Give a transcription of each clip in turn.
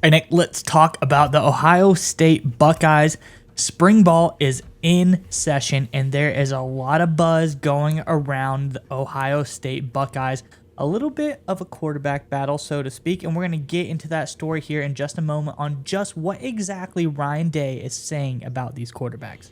And Nick, let's talk about the Ohio State Buckeyes. Spring ball is in session, and there is a lot of buzz going around the Ohio State Buckeyes. A little bit of a quarterback battle, so to speak, and we're going to get into that story here in just a moment on just what exactly Ryan Day is saying about these quarterbacks.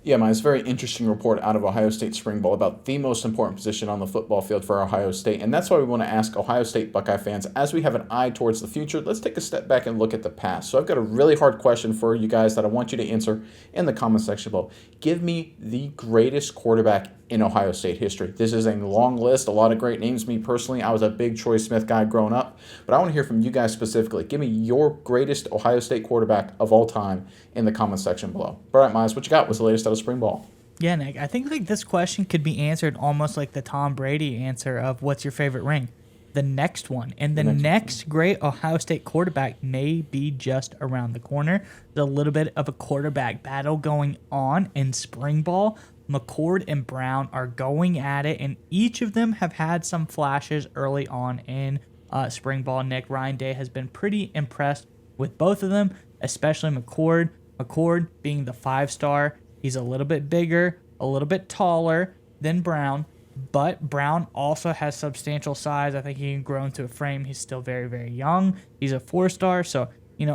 Yeah, it's a very interesting report out of Ohio State Spring Ball about the most important position on the football field for Ohio State. And that's why we want to ask Ohio State Buckeye fans, as we have an eye towards the future, let's take a step back and look at the past. So I've got a really hard question for you guys that I want you to answer in the comment section below. Give me the greatest quarterback in Ohio State history. This is a long list, a lot of great names. Me personally, I was a big Troy Smith guy growing up, but I want to hear from you guys specifically. Give me your greatest Ohio State quarterback of all time in the comment section below. All right, Miles, what you got? What's the latest out of Spring Ball? Yeah, Nick, I think this question could be answered almost like the Tom Brady answer of what's your favorite ring? The next one. And the next great Ohio State quarterback may be just around the corner. There's a little bit of a quarterback battle going on in Spring Ball. McCord and Brown are going at it, and each of them have had some flashes early on in Spring Ball. Nick, Ryan Day has been pretty impressed with both of them, especially McCord. McCord being the 5-star. He's a little bit bigger, a little bit taller than Brown, but Brown also has substantial size. I think he can grow into a frame. He's still very, very young. He's a 4-star, so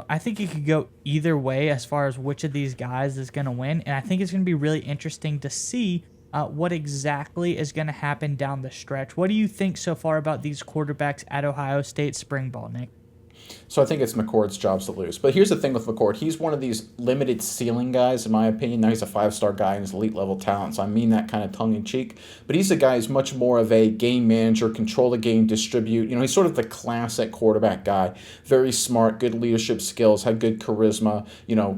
I think it could go either way as far as which of these guys is going to win, and I think it's going to be really interesting to see what exactly is going to happen down the stretch. What do you think so far about these quarterbacks at Ohio State Spring Ball, Nick? So I think it's McCord's job to lose. But here's the thing with McCord. He's one of these limited ceiling guys, in my opinion. Now he's a 5-star guy and he's elite level talent, so I mean that kind of tongue-in-cheek. But he's a guy who's much more of a game manager, control the game, distribute. He's sort of the classic quarterback guy. Very smart, good leadership skills, had good charisma,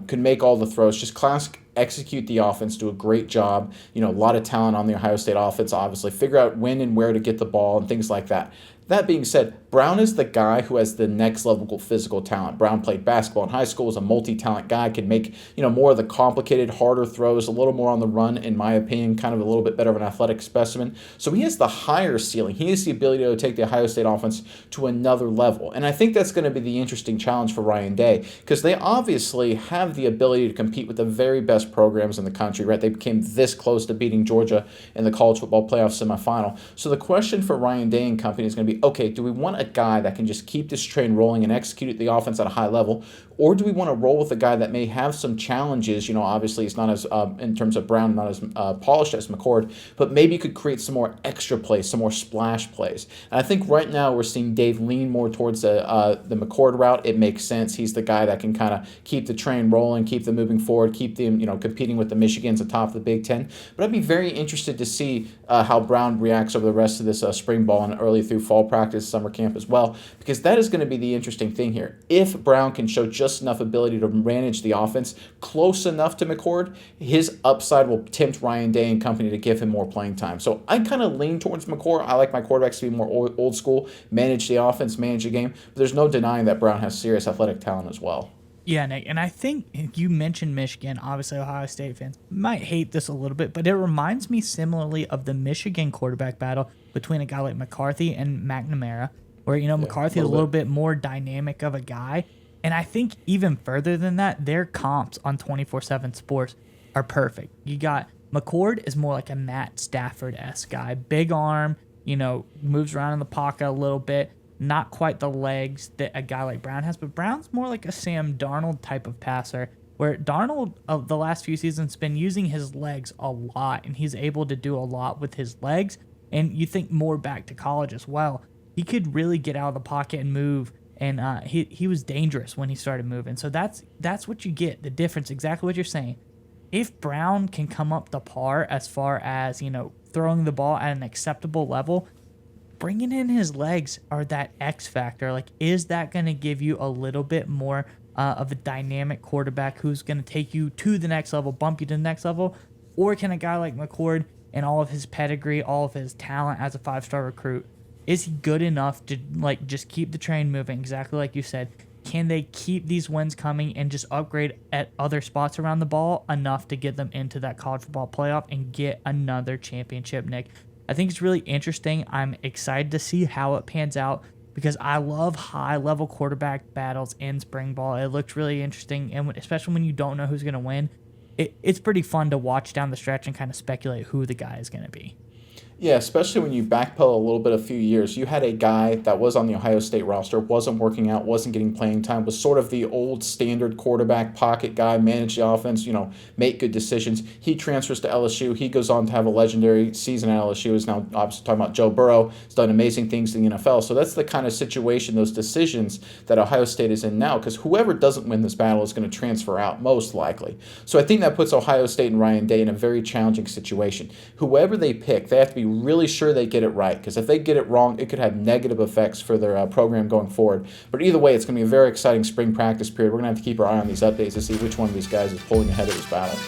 could make all the throws. Just classic execute the offense, do a great job. A lot of talent on the Ohio State offense, obviously. Figure out when and where to get the ball and things like that. That being said, Brown is the guy who has the next level physical talent. Brown played basketball in high school, was a multi-talent guy, could make, more of the complicated, harder throws, a little more on the run, in my opinion, kind of a little bit better of an athletic specimen. So he has the higher ceiling. He has the ability to take the Ohio State offense to another level. And I think that's going to be the interesting challenge for Ryan Day, because they obviously have the ability to compete with the very best programs in the country, right? They became this close to beating Georgia in the college football playoff semifinal. So the question for Ryan Day and company is going to be, okay, do we want a guy that can just keep this train rolling and execute the offense at a high level, or do we want to roll with a guy that may have some challenges? Obviously he's not as, in terms of Brown, not as polished as McCord, but maybe could create some more extra plays, some more splash plays. And I think right now we're seeing Dave lean more towards the McCord route. It makes sense. He's the guy that can kind of keep the train rolling, keep them moving forward, keep them, competing with the Michigans atop the Big Ten. But I'd be very interested to see how Brown reacts over the rest of this spring ball and early through fall practice, summer camp as well, because that is going to be the interesting thing here. If Brown can show just enough ability to manage the offense close enough to McCord, his upside will tempt Ryan Day and company to give him more playing time. So I kind of lean towards McCord. I like my quarterbacks to be more old school, manage the offense, manage the game, but there's no denying that Brown has serious athletic talent as well. Yeah, Nick, and I think you mentioned Michigan. Obviously, Ohio State fans might hate this a little bit, but it reminds me similarly of the Michigan quarterback battle between a guy like McCarthy and McNamara, where, McCarthy is a little bit more dynamic of a guy. And I think even further than that, their comps on 24/7 Sports are perfect. You got McCord is more like a Matt Stafford-esque guy. Big arm, moves around in the pocket a little bit. Not quite the legs that a guy like Brown has, but Brown's more like a Sam Darnold type of passer, where Darnold of the last few seasons has been using his legs a lot, and he's able to do a lot with his legs. And you think more back to college as well. He could really get out of the pocket and move, and he was dangerous when he started moving. So that's what you get, the difference, exactly what you're saying. If Brown can come up to par as far as, throwing the ball at an acceptable level, bringing in his legs are that X factor. Like, is that going to give you a little bit more of a dynamic quarterback who's going to take you to the next level, bump you to the next level? Or can a guy like McCord and all of his pedigree, all of his talent as a 5-star recruit, is he good enough to just keep the train moving, exactly like you said? Can they keep these wins coming and just upgrade at other spots around the ball enough to get them into that college football playoff and get another championship, Nick? I think it's really interesting. I'm excited to see how it pans out because I love high-level quarterback battles in spring ball. It looks really interesting, and especially when you don't know who's going to win, it's pretty fun to watch down the stretch and kind of speculate who the guy is going to be. Yeah, especially when you backpedal a little bit a few years. You had a guy that was on the Ohio State roster, wasn't working out, wasn't getting playing time, was sort of the old standard quarterback pocket guy, manage the offense, make good decisions. He transfers to LSU. He goes on to have a legendary season at LSU. Is now obviously talking about Joe Burrow. He's done amazing things in the NFL. So that's the kind of situation, those decisions that Ohio State is in now, because whoever doesn't win this battle is going to transfer out, most likely. So I think that puts Ohio State and Ryan Day in a very challenging situation. Whoever they pick, they have to be really sure they get it right, because if they get it wrong, it could have negative effects for their program going forward. But either way, it's going to be a very exciting spring practice period. We're going to have to keep our eye on these updates to see which one of these guys is pulling ahead of this battle.